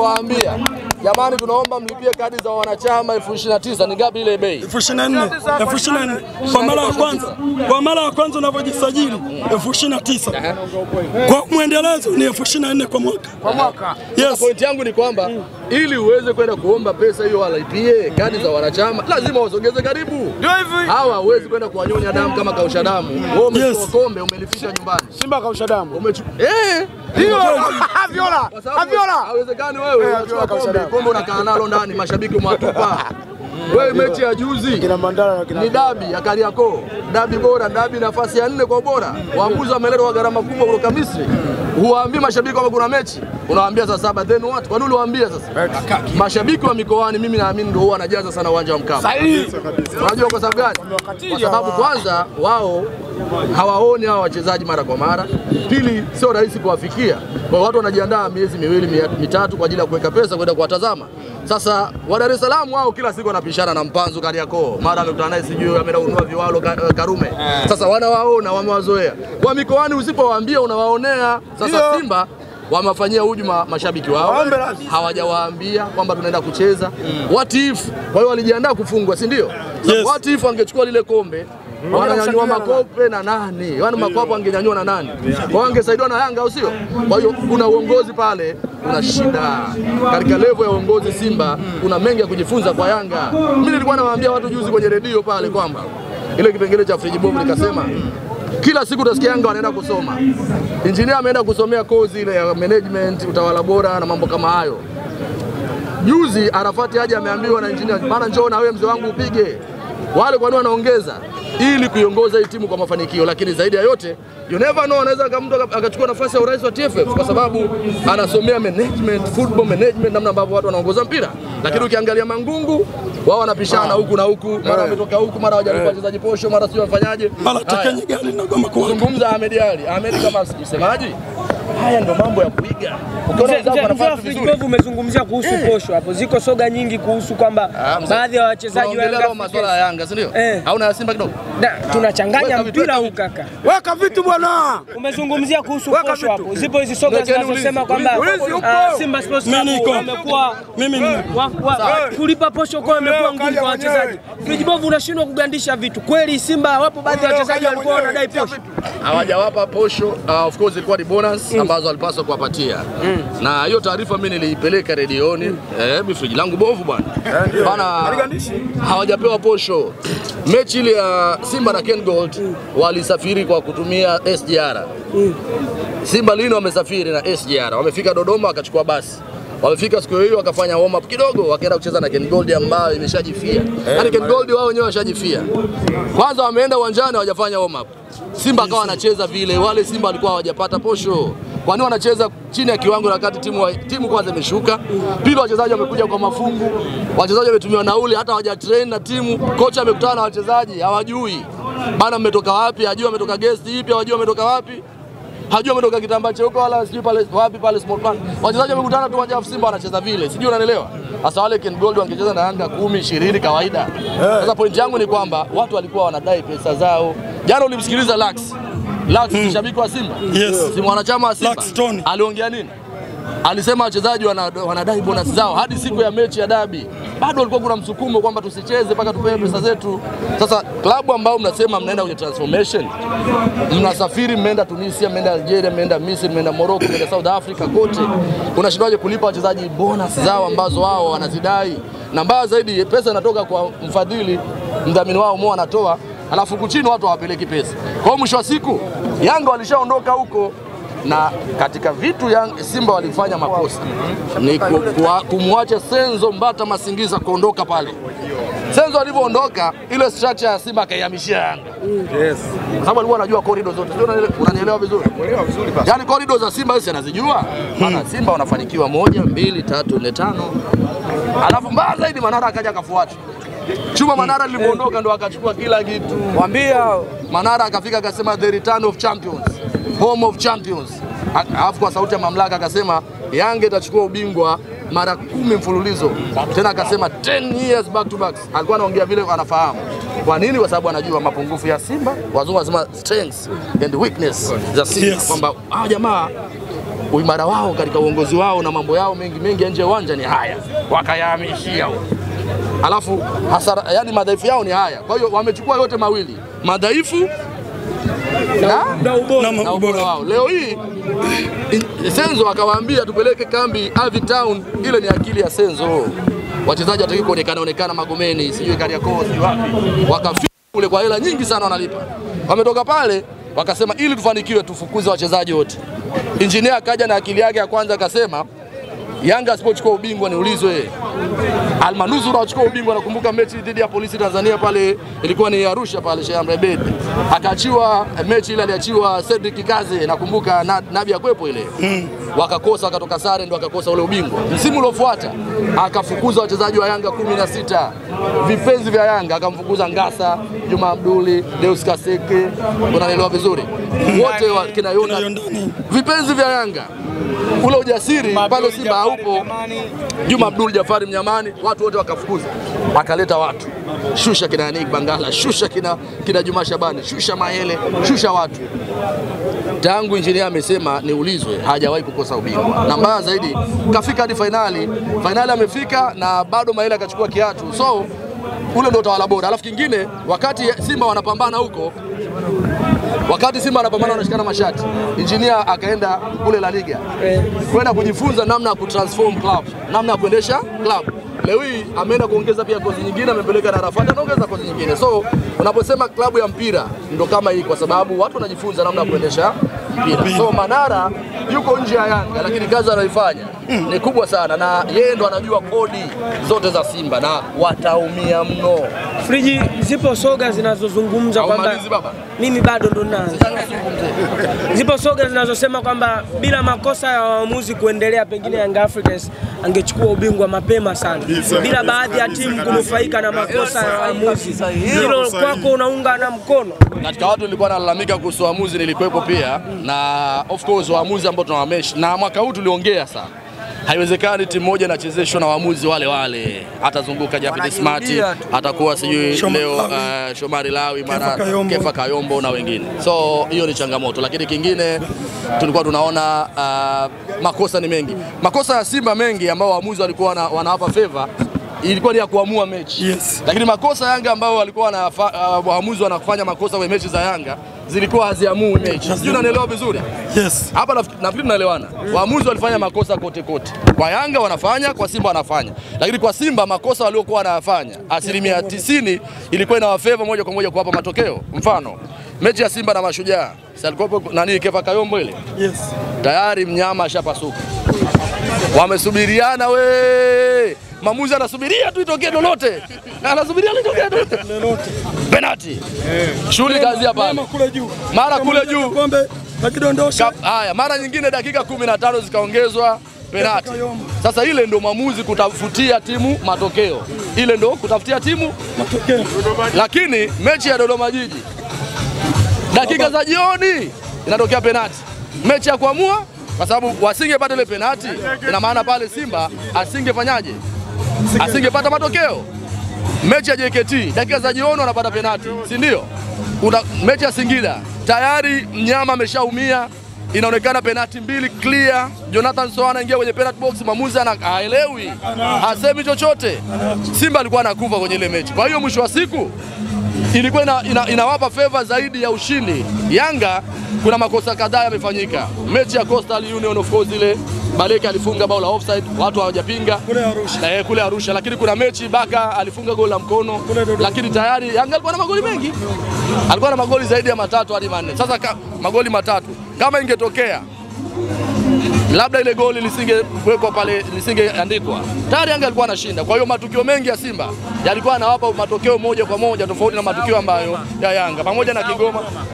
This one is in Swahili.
Waambia jamani, tunaomba mlipie kadi za wanachama 29,000. Ni ngapi ile bei? 24,000 kwa mara ya kwanza unavyojisajili 29,000. Kwa muendelezo ni 24,000 kwa mwaka. Yes. Point yangu ni kwamba ili uweze kwenda kuomba pesa hiyo walipie kadi za wanachama lazima wasogeze karibu. Ndio hivi. Hawa hawezi kwenda kuwanyonya damu kama kausha damu. Wewe umechukua kombe umelifisha nyumbani. Simba kausha damu. Hiyo Aviola. Haiwezekani wewe unachukua kombe unakaa nalo ndani, mashabiki mwatupa. Wewe mechi ya juzi ni dabi ya Kariakoo, dabi bora, dabi nafasi ya 4 kwa bora. Waamuzi wameletwa kwa gharama kubwa kutoka Misri. Huwaambii mashabiki kwamba kuna mechi, unawaambia saa 7 then what? Kwa nini uwaambie sasa? Mashabiki wa mikoani mimi naamini ndio huwa wanajaza sana uwanja wa Mkapa. Sahihi. Unajua kwa sababu gani? Kwa sababu kwanza wao hawaoni hao wachezaji mara kwa mara. Pili, sio rahisi kuwafikia. Kwa watu wanajiandaa miezi 2 mitatu kwa ajili ya kuweka pesa kwenda kuwatazama. Sasa wa Dar es Salaam wao kila siku wanapishana na Mpanzu Kariakoo. Mara amekutana naye sijui ameenda kununua viwalo Karume. Sasa wanawaona, wamewazoea. Kwa mikoani usipowaambia unawaonea. Sasa Simba wamefanyia hujuma mashabiki wao. Hawajawaambia kwamba tunaenda kucheza. What if? Kwa hiyo walijiandaa kufungwa, si ndio? Yes. What if angechukua lile kombe? Wananyanyua makope na nani? Yaani makopo angenyanyua na nani? Kwa angesaidiwa na Yanga au sio? Kwa hiyo kuna uongozi pale, kuna shida. Katika level ya uongozi Simba kuna mengi ya kujifunza kwa Yanga. Mimi nilikuwa nawaambia watu juzi kwenye redio pale kwamba ile kipengele cha Friji Bomb nikasema kila siku utasikia Yanga wanaenda kusoma. Engineer ameenda kusomea kozi ile ya management, utawala bora na mambo kama hayo. Juzi Arafati haja ameambiwa na engineer, bana njoo na wewe mzee wangu upige. Wale kwa nini wanaongeza ili kuiongoza hii timu kwa mafanikio, lakini zaidi ya yote you never know, anaweza mtu akachukua nafasi ya urais wa TFF kwa sababu anasomea management, football management, namna ambavyo watu wanaongoza mpira. Lakini ukiangalia Mangungu wao wanapishana huku na huku, mara wametoka huku, mara wajaribu wachezaji posho, mara sio wafanyaje. Mara tekenye gari na goma kwa. Zungumza Ahmed Ali, Ahmed kama msemaji. Haya ndo mambo ya kuiga. Ukiona umezungumzia kuhusu posho hapo, ziko soga nyingi kuhusu kwamba baadhi ya wachezaji wa Yanga masuala ya Yanga, si ndio? Hauna ya Simba kidogo? Tunachanganya mpira huu kaka. Weka vitu bwana. Umezungumzia kuhusu posho hapo. Zipo hizi soga zinazosema kwamba Simba Sports wamekuwa kulipa posho kwa wamekuwa ngumu kwa wachezaji. Friji Bovu unashindwa kugandisha vitu. Kweli Simba wapo baadhi ya wachezaji walikuwa wanadai posho. Hawajawapa posho, of course ilikuwa ni bonus ambazo walipaswa kuwapatia. Na hiyo taarifa mimi niliipeleka redioni, mimi Friji langu bovu bwana. Bana hawajapewa posho. Mechi ile ya Simba na Ken Gold walisafiri kwa kutumia SGR. Simba lini wamesafiri na SGR. Wamefika Dodoma wakachukua basi. Wamefika siku hiyo wakafanya warm up kidogo, wakaenda kucheza na Ken Gold ambayo imeshajifia. Yaani Ken Gold wao wenyewe washajifia. Kwanza wameenda uwanjani hawajafanya warm up. Simba akawa anacheza vile, wale Simba walikuwa hawajapata posho. Kwa nini wanacheza chini ya kiwango wakati timu kwanza imeshuka? Pili, wachezaji wamekuja kwa mafungu, wachezaji wametumia nauli, hata hawajatrain na timu. Kocha amekutana na wachezaji hawajui bana mmetoka wapi, hajui ametoka guest ipi, hajui ametoka wapi, hajui ametoka kitambaa cheupe wala sijui pale wapi pale Small Park. Wachezaji wamekutana tu uwanja wa Simba wanacheza vile, sijui unanielewa? Sasa wale Ken Gold wangecheza na Yanga 10 20 kawaida. Sasa point yangu ni kwamba watu walikuwa wanadai pesa zao. Jana ulimsikiliza Lux shabiki wa Simba, si mwanachama wa Simba, aliongea nini? Alisema wachezaji wanadai bonus zao hadi siku ya mechi ya dabi. Bado walikuwa kuna msukumo kwamba tusicheze mpaka tupewe pesa zetu. Sasa klabu ambao mnasema mnaenda kwenye transformation, mnasafiri, mmeenda Tunisia, mmeenda Algeria, mmeenda Misri, mmeenda Morocco, mmeenda South Africa, kote unashindwaje kulipa wachezaji bonus zao ambazo wao wanazidai? Na mbaya zaidi pesa inatoka kwa mfadhili, mdhamini wao Mo anatoa, alafu kuchini watu hawapeleki pesa. Kwa hiyo mwisho wa siku Yanga walishaondoka huko, na katika vitu Simba walifanya makosa ni kumwacha Senzo Mbata Masingiza kuondoka pale. Senzo alivyoondoka ile structure ya Simba kaihamishia Yanga. Yes. Sababu alikuwa anajua corridor zote. Unanielewa vizuri? Unaelewa vizuri basi. Yaani corridor za Simba hizi anazijua. Maana Simba wanafanikiwa 1 2 3 4 5. Alafu mbaya zaidi Manara akaja akafuata. Chuma Manara lilipoondoka ndo akachukua kila kitu. Mwambia Manara akafika akasema the return of champions, home of champions. Alafu kwa sauti ya mamlaka akasema Yanga itachukua ubingwa mara 10 mfululizo. Tena akasema 10 years back to back. Alikuwa anaongea vile anafahamu. Kwa nini? Kwa sababu anajua mapungufu ya Simba, wazungu wanasema strengths and weakness za Simba. Kwamba jamaa uimara wao katika uongozi wao na mambo yao mengi nje ya uwanja ni haya, wakayahamishia. Alafu hasara, yani madhaifu yao ni haya. Kwa hiyo wamechukua yote mawili, madhaifu na ubora wao. Leo hii Senzo akawaambia tupeleke kambi Avi Town, ile ni akili ya Senzo. Wachezaji wataki kuonekana Magomeni, sijui Kariakoo, sijui wapi. Wakafika kule kwa hela nyingi sana wanalipa. Wametoka pale wakasema ili tufanikiwe tufukuze wachezaji wote. Engineer akaja na akili yake ya kwanza akasema Yanga asipochukua ubingwa niulizwe. Almanusura achukua ubingwa, nakumbuka mechi dhidi ya Polisi Tanzania pale ilikuwa ni Arusha pale Sheikh Amri Abeid. Akaachiwa mechi ile, aliachiwa Cedric Kaze, nakumbuka Nabi akwepo ile. Wakakosa, wakatoka sare, ndio wakakosa ule ubingwa. Msimu uliofuata akafukuza wachezaji wa Yanga 16. Vipenzi vya Yanga akamfukuza Ngasa, Juma Abduli, Deus Kaseke, unaelewa vizuri. Wote kina Yona. Vipenzi vya Yanga. Ule ujasiri pale Simba haupo. Juma Abdul Jafari Mnyamani, watu wote wakafukuza. Akaleta watu. Shusha kina Anik Bangala, shusha kina Juma Shabani, shusha Mahele, shusha watu. Tangu engineer amesema niulizwe, hajawahi kukosa ubingwa. Na mbaya zaidi, kafika hadi finali amefika na bado Mahele akachukua kiatu. So ule ndio utawala bora. Alafu kingine, wakati Simba wanapambana huko, wanashikana mashati, engineer akaenda kule La Liga kwenda kujifunza namna ya kutransform club, namna ya kuendesha club. Leo hii ameenda kuongeza pia kozi nyingine, amepeleka na Arafat anaongeza kozi nyingine. So unaposema klabu ya mpira ndo kama hii, kwa sababu watu wanajifunza namna ya kuendesha mpira. So Manara yuko nje ya Yanga, lakini kazi anayoifanya ni kubwa sana, na yeye ndo anajua kodi zote za Simba na wataumia mno. Friji, zipo soga zinazozungumza kwamba mimi bado ndo naanza. Zipo soga zinazosema kwamba bila makosa ya waamuzi kuendelea, pengine Young Africans angechukua ubingwa mapema sana, bila baadhi ya timu kunufaika na makosa ya waamuzi. Hilo kwako unaunga na mkono? Katika watu nilikuwa nalalamika kuhusu waamuzi nilikuwepo pia, na of course waamuzi ambao tunawamesh, na mwaka huu tuliongea sana. Haiwezekani timu moja inachezeshwa na waamuzi wale. Atazunguka Jafet Smart, atakuwa sijui leo Shomari Lawi, mara Kefa Kayombo na wengine. So hiyo ni changamoto, lakini kingine tulikuwa tunaona makosa ni mengi. Makosa ya Simba mengi ambao waamuzi walikuwa wanawapa favor ilikuwa ni ya kuamua mechi. Yes. Lakini makosa Yanga ambao walikuwa waamuzi wanafanya makosa kwenye mechi za Yanga zilikuwa haziamui mechi. Sijui unanielewa vizuri? Yes. Hapa nafikiri tunaelewana. Waamuzi walifanya makosa kote. Kwa Yanga wanafanya, kwa Simba wanafanya. Lakini kwa Simba makosa waliokuwa wanayafanya 90% ilikuwa inawafavor moja kwa moja kuwapa matokeo. Mfano, mechi ya Simba na Mashujaa, si alikuwa Kefa Kayombo ile? Yes. Tayari mnyama ashapasuka. Wamesubiriana Mamuzi anasubiria tu itokee lolote. Anasubiria litokee lolote. Penalty. Shughuli kazi hapa. Mara kule juu. Kombe akidondosha. Haya, mara nyingine dakika 15 zikaongezwa penalty. Sasa ile ndio maamuzi kutafutia timu matokeo. Lakini mechi ya Dodoma Jiji, dakika za jioni inatokea penalty. Mechi ya kuamua, kwa sababu wasingepata ile penalty, ina maana pale Simba asingefanyaje? Asingepata matokeo. Mechi ya JKT dakika za jioni wanapata penalty, si ndio? Mechi ya Singida tayari mnyama ameshaumia, inaonekana penalty 2 clear. Jonathan Soa anaingia kwenye penalty box, maamuzi haelewi, hasemi chochote. Simba alikuwa anakufa kwenye ile mechi. Kwa hiyo mwisho wa siku ilikuwa inawapa favor zaidi ya ushindi. Yanga kuna makosa kadhaa yamefanyika. Mechi ya Coastal Union of course ile Baleke alifunga bao la offside, watu hawajapinga kule Arusha, lakini kuna mechi Baka alifunga goli la mkono, lakini tayari Yanga alikuwa na magoli mengi. Alikuwa na magoli zaidi ya 3 hadi 4. Sasa magoli 3 kama ingetokea labda ile goli lisingewekwa pale, lisingeandikwa, tayari Yanga alikuwa anashinda. Kwa hiyo matukio mengi ya Simba yalikuwa yanawapa matokeo moja kwa moja, tofauti na matukio ambayo ya Yanga pamoja na Kigoma.